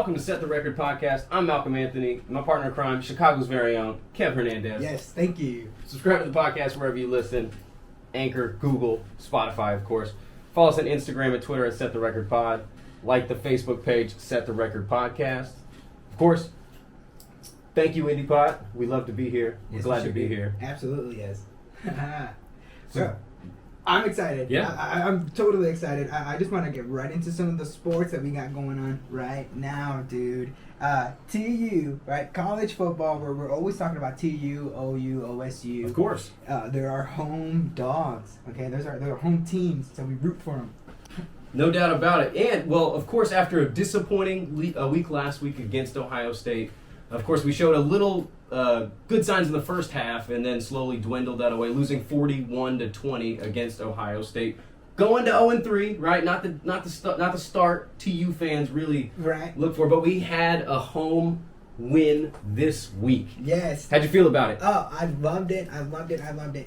welcome to Set the Record Podcast. I'm Malcolm Anthony. My partner in crime, Chicago's very own, Kev Hernandez. Yes, thank you. Subscribe to the podcast wherever you listen. Anchor, Google, Spotify, of course. Follow us on Instagram and Twitter at Set the Record Pod. Like the Facebook page, Set the Record Podcast. Of course, thank you, IndiePod. We love to be here. We're glad to be here. Absolutely, yes. So, I'm excited. Yeah. I'm totally excited. I just want to get right into some of the sports that we got going on right now, dude. TU, right? College football, where we're always talking about TU, OU, OSU. Of course. They're our home dogs, okay? They're our home teams, so we root for them. No doubt about it. And, well, of course, after a disappointing week last week against Ohio State, of course, we showed a little good signs in the first half and then slowly dwindled that away, losing 41-20 against Ohio State. Going to 0-3, right? Not the start TU fans really look for, but we had a home win this week. Yes. How'd you feel about it? Oh, I loved it.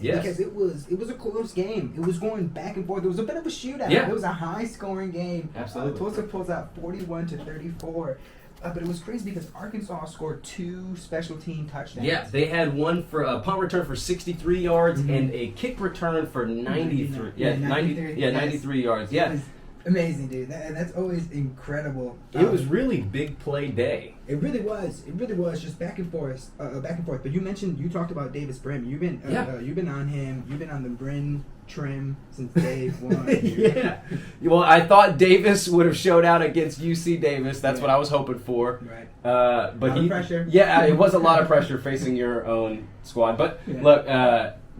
Yes. Because it was a close game. It was going back and forth. It was a bit of a shootout. Yeah. It was a high-scoring game. Absolutely. Tulsa pulls out 41-34. But it was crazy because Arkansas scored 2 special team touchdowns. Yeah, they had one for a punt return for 63 yards and a kick return for 93. Yeah, 93 yards. Yeah. It was amazing, dude. That's always incredible. It was really big play day. It really was. Just back and forth. But you talked about Davis Brin. You've been on him. You've been on the Brin trim since day one. Yeah. Well, I thought Davis would have showed out against UC Davis. That's what I was hoping for. Right. But pressure. Yeah, it was a lot of pressure facing your own squad. But look,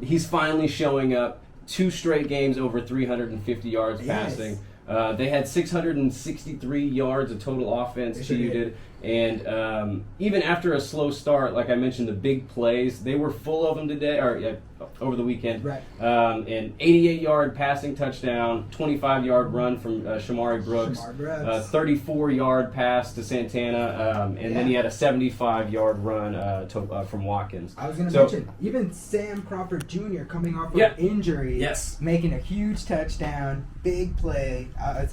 he's finally showing up. 2 straight games over 350 yards passing. They had 663 yards of total offense. TU did. And even after a slow start, like I mentioned, the big plays, they were full of them today, or over the weekend. Right. An 88-yard passing touchdown, 25-yard run from Shamari Brooks, 34-yard pass to Santana, and then he had a 75-yard run from Watkins. I was going to mention, even Sam Crawford Jr. coming off of injury, making a huge touchdown, big play.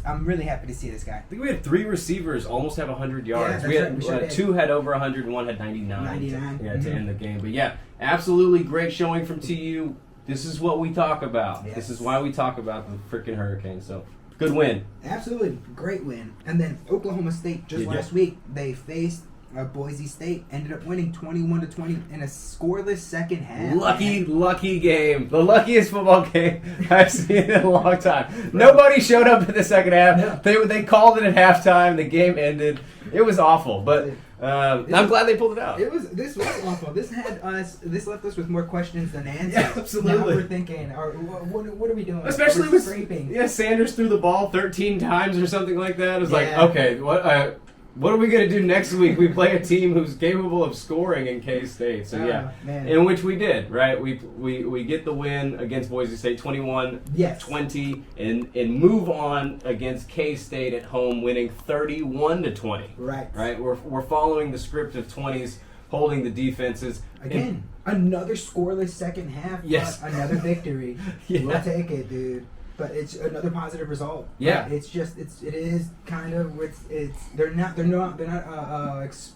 I'm really happy to see this guy. I think we had 3 receivers almost have 100 yards. Yeah, we had 2 had over 100 and 1 had 99. To end the game. But yeah, absolutely great showing from TU. This is what we talk about. Yes. This is why we talk about the freaking Hurricanes. So, good win. Absolutely. Great win. And then Oklahoma State, last week, they faced Boise State, ended up winning 21-20 in a scoreless second half. Lucky game. The luckiest football game I've seen in a long time. Nobody showed up in the second half. No. They called it at halftime. The game ended. It was awful, but I'm glad they pulled it out. This was awful. This left us with more questions than answers. Yeah, absolutely. Now we're thinking, what are we doing? Especially with scraping. Yeah, Sanders threw the ball 13 times or something like that. It was like, okay, what are we going to do next week? We play a team who's capable of scoring in K-State. So, in which we did, right? We get the win against Boise State 21-20 and move on against K-State at home, winning 31-20. Right? We're following the script of 20s, holding the defenses. Again, another scoreless second half. Yes. Another victory. Yeah. We'll take it, dude. But it's another positive result. Yeah. It is kind of they're not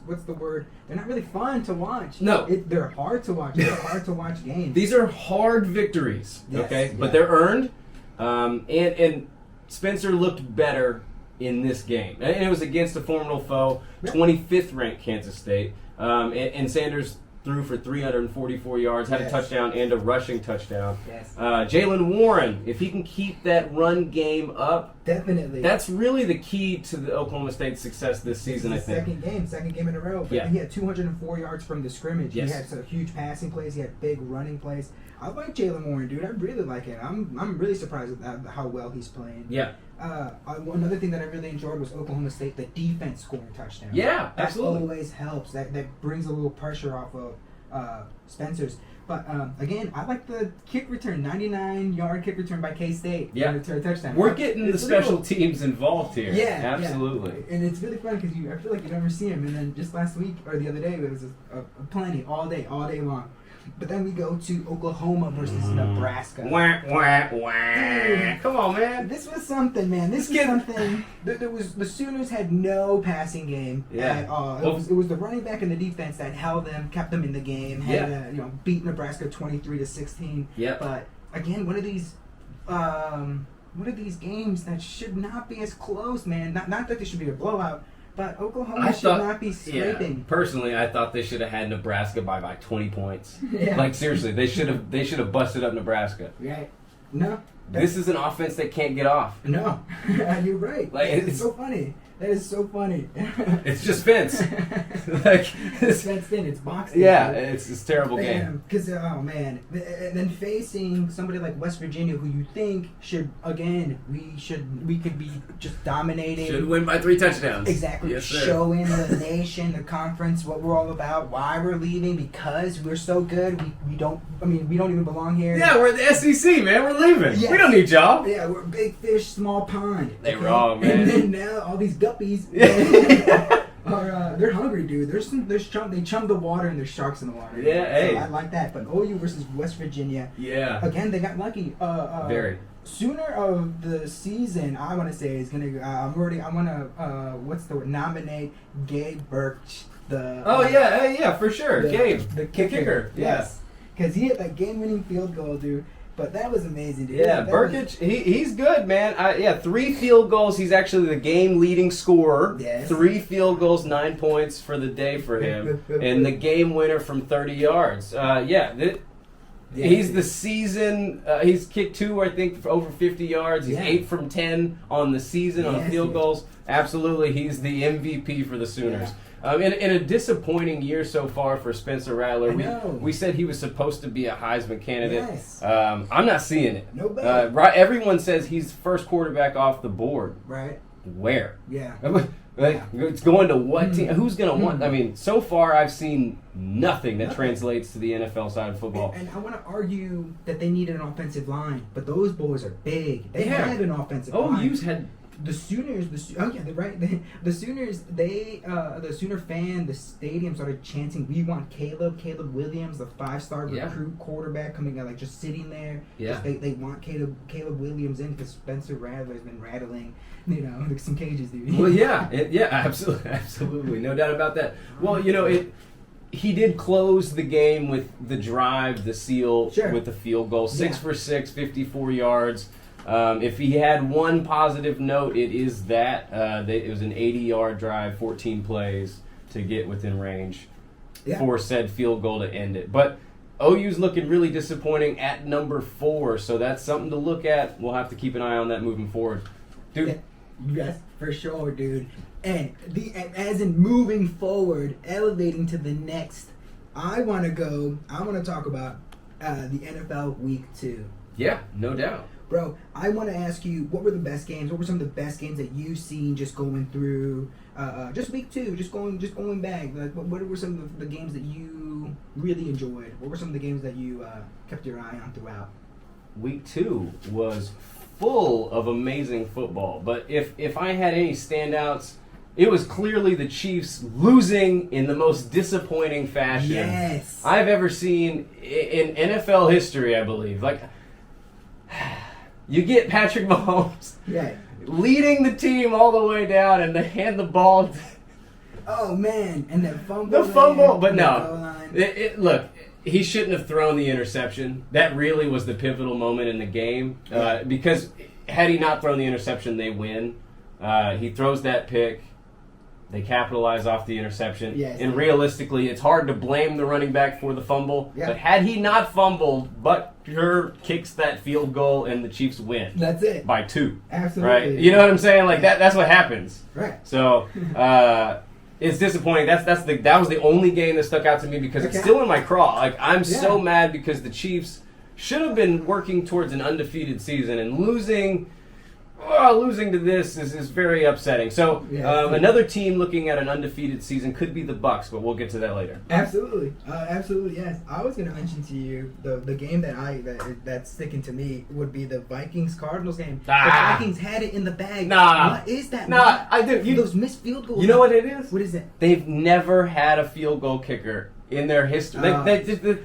what's the word? They're not really fun to watch. No. They're hard to watch. They're hard to watch games. These are hard victories, okay? Yes, but they're earned. And Spencer looked better in this game. And it was against a formidable foe, 25th ranked Kansas State. And Sanders threw for 344 yards, had a touchdown and a rushing touchdown. Yes. Jalen Warren, if he can keep that run game up, definitely. That's really the key to the Oklahoma State success this season, I think. Second game in a row. But he had 204 yards from the scrimmage. Yes. He had some huge passing plays. He had big running plays. I like Jalen Warren, dude. I really like it. I'm really surprised at how well he's playing. Yeah. Another thing that I really enjoyed was Oklahoma State, the defense scoring touchdown. Yeah, that absolutely. Always helps. That brings a little pressure off of Spencer's. But again, I like the kick return, 99-yard kick return by K-State. Yeah, to a touchdown. We're getting the special teams involved here. Yeah, absolutely. Yeah. And it's really fun because I feel like you never see him. And then just last week or the other day, it was plenty all day long. But then we go to Oklahoma versus Nebraska. Wah, wah, wah. Come on, man. This was something, man. This was something. The Sooners had no passing game at all. It was the running back and the defense that held them, kept them in the game. Had beat Nebraska 23-16. Yeah. But again, one of these games that should not be as close, man. Not that they should be a blowout. But Oklahoma should not be scraping. Yeah, personally, I thought they should have had Nebraska by like 20 points. Yeah. Like seriously, they should have busted up Nebraska. Right? No. This is an offense that can't get off. No, you're right. Like it's so funny. That is so funny. It's just fence. Like it's fenced in. It's boxed in. Yeah, it's a terrible game. Because and then facing somebody like West Virginia, who you think should we could be just dominating. Should win by 3 touchdowns. Exactly. Yes, sir. Showing the nation, the conference, what we're all about, why we're leaving, because we're so good. We don't even belong here. Yeah, we're the SEC, man. We're leaving. Yes. We don't need y'all. Yeah, we're big fish, small pond. They wrong, man. And then now all these guppies they're hungry, dude. They chum the water and there's sharks in the water. Yeah, hey. So I like that. But OU versus West Virginia. Yeah. Again, they got lucky. Very. Sooner of the season, I want to say is gonna. Nominate Gabe Birch. Yeah, for sure. Gabe, the kicker. Yes. Because he hit that game-winning field goal, dude. But that was amazing, dude. Yeah, Burkich, he's good, man. 3 field goals. He's actually the game-leading scorer. Yes. 3 field goals, 9 points for the day for him. And the game winner from 30 yards. He's the season. He's kicked 2, I think, for over 50 yards. He's 8 from 10 on the season on field goals. Absolutely, he's the MVP for the Sooners. Yeah. In a disappointing year so far for Spencer Rattler, we said he was supposed to be a Heisman candidate. Yes. I'm not seeing it. Nobody. Everyone says he's first quarterback off the board. Right. Where? Yeah. It's going to what team? Who's going to want? I mean, so far I've seen nothing that translates to the NFL side of football. And I want to argue that they needed an offensive line, but those boys are big. They had an offensive line. OU's had. The Sooners, the Sooners, the Sooner fan, the stadium started chanting, "We want Caleb Williams, the 5-star recruit quarterback coming out, like just sitting there." Yeah. They want Caleb Williams in because Spencer Rattler's been rattling, like some cages, dude. Well, absolutely, no doubt about that. Well, he did close the game with the drive, the seal with the field goal, 6 for 6, 54 yards. If he had one positive note, it is that it was an 80-yard drive, 14 plays to get within range for said field goal to end it. But OU's looking really disappointing at number 4, so that's something to look at. We'll have to keep an eye on that moving forward. Dude. Yes, for sure, dude. And as in moving forward, elevating to the next, I want to talk about the NFL Week 2. Yeah, no doubt. Bro, I want to ask you, what were the best games? What were some of the best games that you've seen just going through, just week 2, just going back? Like, what were some of the games that you really enjoyed? What were some of the games that you kept your eye on throughout? Week 2 was full of amazing football, but if I had any standouts, it was clearly the Chiefs losing in the most disappointing fashion I've ever seen in NFL history, I believe. Like, you get Patrick Mahomes leading the team all the way down, and they hand the ball. Oh man! And that fumble. The fumble, but no. Look, he shouldn't have thrown the interception. That really was the pivotal moment in the game because had he not thrown the interception, they win. He throws that pick. They capitalize off the interception. And realistically, it's hard to blame the running back for the fumble. But had he not fumbled, Butker kicks that field goal and the Chiefs win. That's it. By 2. Absolutely. Right? You know what I'm saying? Like that's what happens. Right. So it's disappointing. That was the only game that stuck out to me because it's still in my craw. Like I'm so mad because the Chiefs should have been working towards an undefeated season and losing to this is very upsetting. So another team looking at an undefeated season could be the Bucs, but we'll get to that later. Absolutely, yes. I was going to mention to you the game that's sticking to me would be the Vikings-Cardinals game. The Vikings had it in the bag. What is that? I do. Those missed field goals. You know what it is? What is it? They've never had a field goal kicker in their history.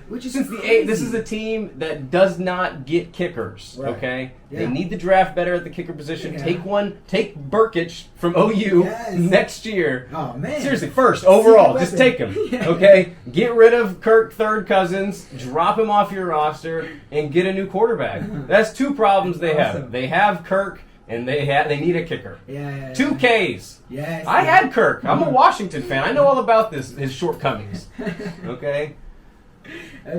Which is since crazy. This is a team that does not get kickers. Right. Okay, Yeah. they need to draft better at the kicker position. Yeah. Take Burkic from OU Yes. next year. Oh man! Seriously, first overall, just take him. Yeah. Okay, get rid of Kirk Third Cousins, drop him off your roster, and get a new quarterback. That's two problems they have. Awesome. They have Kirk, and they need a kicker. Yeah. 2 Ks. Yes. I had Kirk. I'm a Washington fan. I know all about his shortcomings. Okay.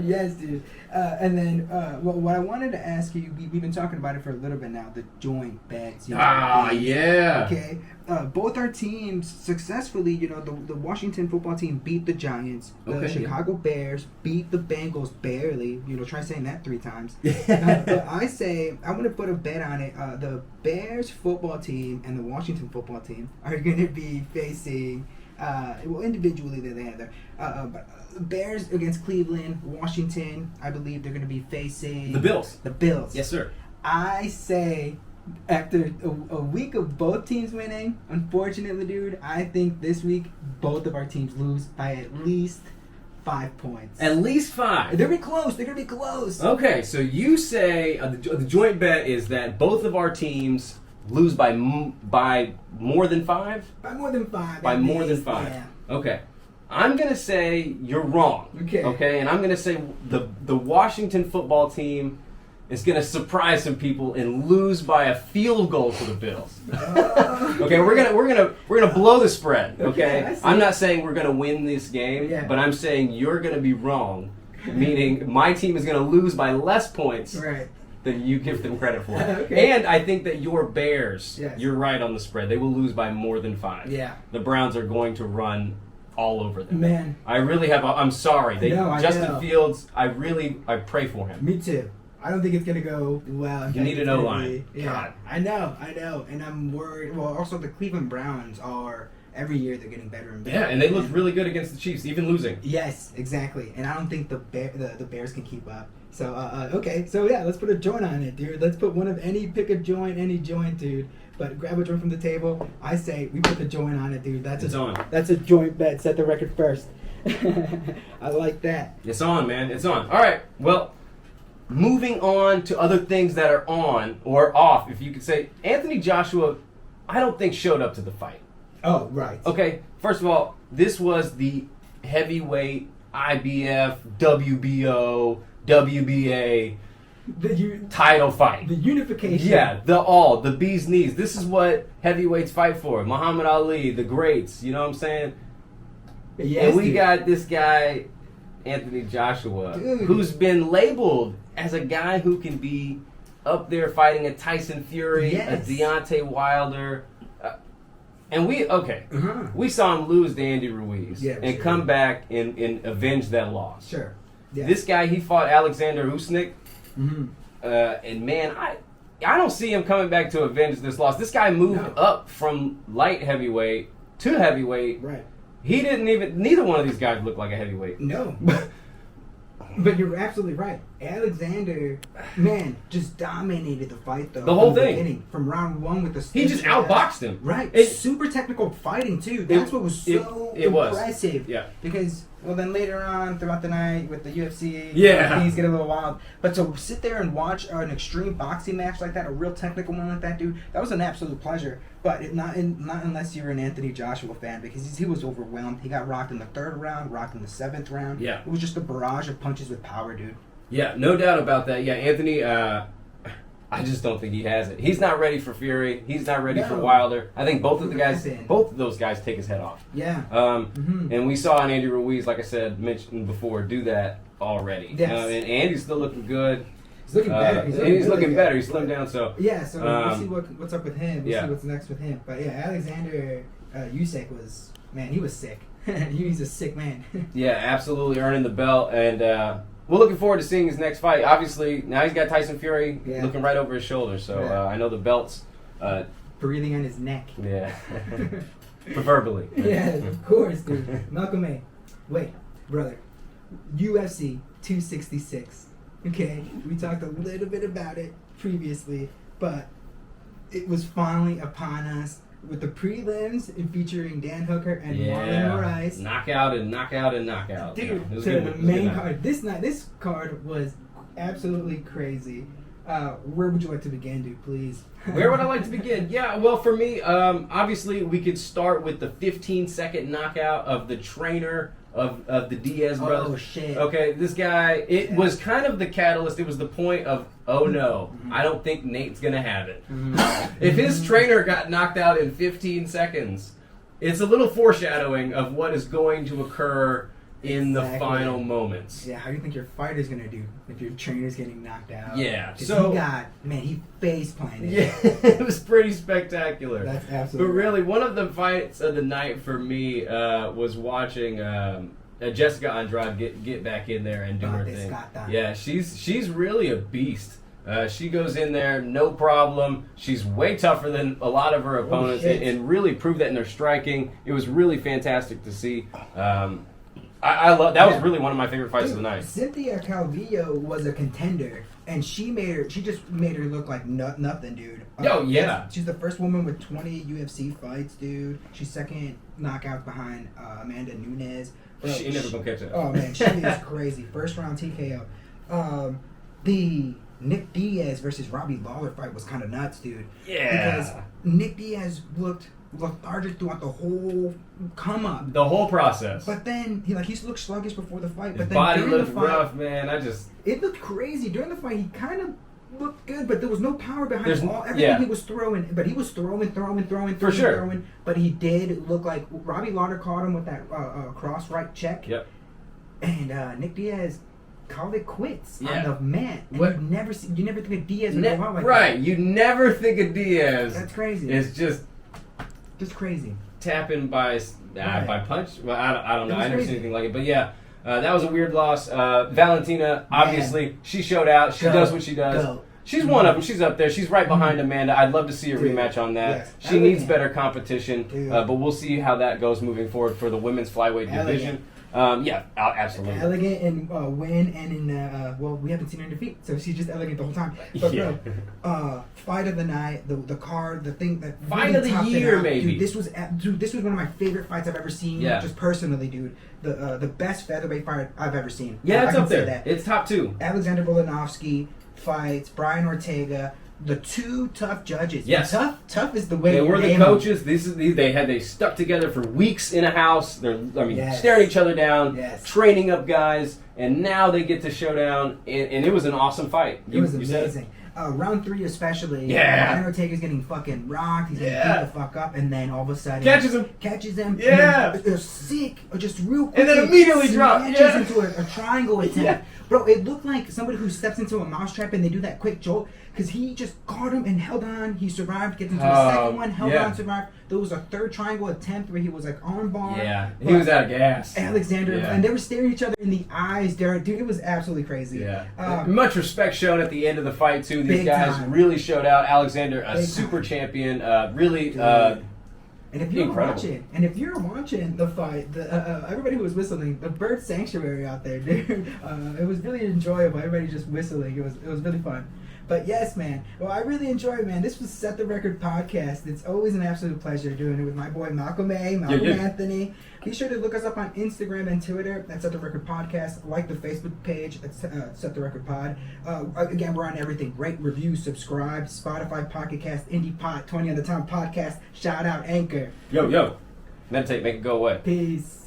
Yes, dude. And then, what I wanted to ask you, we've been talking about it for a little bit now, the joint bets. Yeah. Okay. Both our teams successfully, the Washington football team beat the Giants. The Chicago Bears beat the Bengals barely. Try saying that 3 times. But I say, I want to put a bet on it. The Bears football team and the Washington football team are going to be facing, individually they're there. But Bears against Cleveland, Washington, I believe they're going to be facing The Bills. The Bills. Yes, sir. I say, after a week of both teams winning, unfortunately, dude, I think this week both of our teams lose by at least 5 points. At least 5. They're going to be close. They're going to be close. Okay, so you say the joint bet is that both of our teams lose by more than 5? By more than 5. By more than 5. Yeah. Okay. I'm going to say you're wrong. Okay, and I'm going to say the Washington football team is going to surprise some people and lose by a field goal to the Bills. Okay, we're gonna blow the spread. Okay, I'm not saying we're going to win this game, but I'm saying you're going to be wrong, meaning my team is going to lose by less points. Right. Than you give them credit for. Okay. And I think that your Bears, Yes. you're right on the spread. They will lose by more than 5. Yeah. The Browns are going to run all over them. Man. I really have. I'm sorry. I Justin know. Fields. I pray for him. Me too. I don't think it's going to go well. You need an O-line. Yeah. God. I know. And I'm worried. Well, also the Cleveland Browns are, every year they're getting better and better. Yeah, and they looked really good against the Chiefs, even losing. Yes, exactly. And I don't think the Bears can keep up. So, okay. So, yeah, let's put a joint on it, dude. Let's put pick a joint, any joint, dude. But grab a joint from the table. I say we put the joint on it, dude. That's a joint bet. Set the record first. I like that. It's on, man. It's on. All right. Well, moving on to other things that are on or off, if you could say. Anthony Joshua, I don't think showed up to the fight. Oh, right. Okay. First of all, this was the heavyweight IBF, WBO, WBA title fight. The unification. Yeah, the bee's knees. This is what heavyweights fight for. Muhammad Ali, the greats. You know what I'm saying? Yes, and we got this guy, Anthony Joshua, who's been labeled as a guy who can be up there fighting a Tyson Fury, a Deontay Wilder. And we saw him lose to Andy Ruiz and come back and avenge that loss. Sure. Yeah. This guy, he fought Alexander Usyk. Mm-hmm. And man, I don't see him coming back to avenge this loss. This guy moved up from light heavyweight to heavyweight. Right. Neither one of these guys looked like a heavyweight. No. But you're absolutely right. Alexander, man, just dominated the fight, though. The whole thing. From round 1 with the... He just outboxed him. Right. Super technical fighting, too. That's what was so impressive. Yeah. Because, well, then later on, throughout the night, with the UFC, things get a little wild. But to sit there and watch an extreme boxing match like that, a real technical one like that, dude, that was an absolute pleasure. But not unless you're an Anthony Joshua fan, because he was overwhelmed. He got rocked in the 3rd round, rocked in the 7th round. Yeah. It was just a barrage of punches with power, dude. Yeah, no doubt about that. Yeah, Anthony, I just don't think he has it. He's not ready for Fury. He's not ready for Wilder. I think both of those guys take his head off. Yeah. And we saw an Andy Ruiz, like I said, mentioned before, do that already. Yes. And Andy's still looking good. He's looking better. He's looking better. He's slimmed down, so... Yeah, so we'll see what's up with him. We'll see what's next with him. But yeah, Alexander Usyk was... Man, he was sick. He's a sick man. Yeah, absolutely earning the belt. And we're looking forward to seeing his next fight. Obviously, now he's got Tyson Fury looking right over his shoulder. So I know the belt's... breathing on his neck. Yeah. Preferably. Yeah, of course, dude. Malcolm A. Wait, brother. UFC 266. Okay, we talked a little bit about it previously, but it was finally upon us. with the prelims featuring Dan Hooker and Marlon Moraes. Knockout and knockout and knockout. Dude, to the main card. This card was absolutely crazy. Where would you like to begin, dude, please? Where would I like to begin? Yeah, well, for me, obviously, we could start with the 15-second knockout of the trainer of the Diaz brothers. Oh, shit. Okay, this guy, it was kind of the catalyst. It was the point of, oh, no, I don't think Nate's going to have it. If his trainer got knocked out in 15 seconds, it's a little foreshadowing of what is going to occur in the final moments. Yeah, how do you think your fighter's gonna do if your trainer's getting knocked out? Yeah, so he face planted. Yeah, it was pretty spectacular. That's absolutely. But really, one of the fights of the night for me was watching Jessica Andrade get back in there and do her thing. Yeah, she's really a beast. She goes in there, no problem. She's way tougher than a lot of her opponents, and really proved that in their striking. It was really fantastic to see. I love that. Was really one of my favorite fights of the night. Cynthia Calvillo was a contender, and she just made her look like nothing, dude. Oh yeah, she's the first woman with 20 UFC fights, dude. She's second knockout behind Amanda Nunes. Bro, she never gonna catch it. Oh man, she is crazy. First round TKO. The Nick Diaz versus Robbie Lawler fight was kind of nuts, dude. Yeah, because Nick Diaz looked lethargic throughout the whole come up, the whole process. But then he looked sluggish before the fight. But then body during looked the fight, rough, man. It looked crazy during the fight. He kind of looked good, but there was no power behind everything he was throwing. But he was throwing. For sure. But he did look like Robbie Lawler caught him with that cross right check. Yep. And Nick Diaz called it quits on the mat. And what? You never think of Diaz would go out like that. Right. You never think of Diaz. That's crazy. It's just crazy. Tapping by punch. Well, I don't know. I never seen anything like it. But yeah, that was a weird loss. Valentina, obviously, she showed out. She does what she does. She's one of them. She's up there. She's right behind Amanda. I'd love to see a rematch on that. Yes. She needs better competition, but we'll see how that goes moving forward for the women's flyweight division. Absolutely. Elegant in win and in we haven't seen her in defeat, so she's just elegant the whole time. But bro, fight of the night, the card, the thing that fight of the year, maybe. Dude, this was one of my favorite fights I've ever seen. Yeah. Just personally, dude, the best featherweight fight I've ever seen. Yeah, it's up there. It's top 2. Alexander Volkanovski fights Brian Ortega. The two tough judges. Yes. Tough is the way they were the coaches. They stuck together for weeks in a house. They're staring each other down, training up guys, and now they get to showdown. And it was an awesome fight. It was amazing. Round 3 especially. Brian Ortega's getting fucking rocked. He's getting beat the fuck up, and then all of a sudden catches him. Yeah. And then, sick, just real quick. And then immediately drops. Into a triangle attempt. Yeah. Bro, it looked like somebody who steps into a mousetrap and they do that quick jolt. Because he just caught him and held on. He survived. Gets into a second one. Held on, survived. There was a third triangle attempt where he was like armbar. Yeah, he was out of gas. Alexander. And they were staring each other in the eyes. Dude, it was absolutely crazy. Yeah. Much respect shown at the end of the fight, too. These guys really showed out. Alexander, a super champion. Really... And if you're watching the fight, everybody who was whistling, the Bird Sanctuary out there, dude, it was really enjoyable. Everybody just whistling. It was really fun. But yes, man. Well, I really enjoyed it, man. This was Set the Record podcast. It's always an absolute pleasure doing it with my boy Malcolm Anthony. Be sure to look us up on Instagram and Twitter at Set the Record Podcast. Like the Facebook page at Set the Record Pod. Again, we're on everything. Rate, review, subscribe. Spotify, Pocket Cast, Indie Pod, 20 on the Time Podcast. Shout out Anchor. Yo. Meditate, make it go away. Peace.